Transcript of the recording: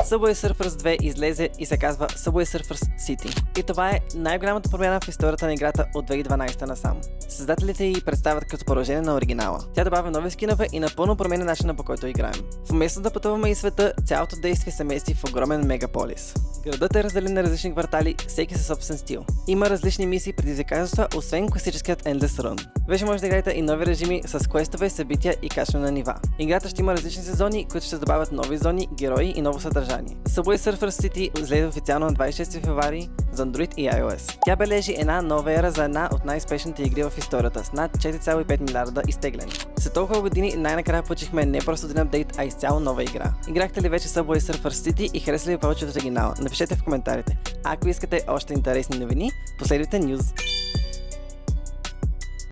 Subway Surfers 2 излезе и се казва Subway Surfers City. И това е най-голямата промяна в историята на играта от 2012 насам. Създателите й представят като продължение на оригинала. Тя добавя нови скинове и напълно променя начина, по който играем. Вместо да пътуваме из света, цялото действие се мести в огромен мегаполис. Градът е разделен на различни квартали, всеки със собствен стил. Има различни мисии и предизвикателства, освен класическият Endless Run. Вече може да играете и нови режими с квестове, събития и качване на нива. Играта ще има различни сезони, които ще добавят нови зони, герои и ново съдържание. Subway Surfers City излезе официално на 26 февруари за Android и iOS. Тя бележи една нова ера за една от най-спешните игри в историята с над 4,5 милиарда изтеглени. След толкова години най-накрая получихме не просто един апдейт, а изцяло нова игра. Играхте ли вече Subway Surfers City и хареса ли ви повече от оригинала? Напишете в коментарите. Ако искате още интересни новини, последвайте newz.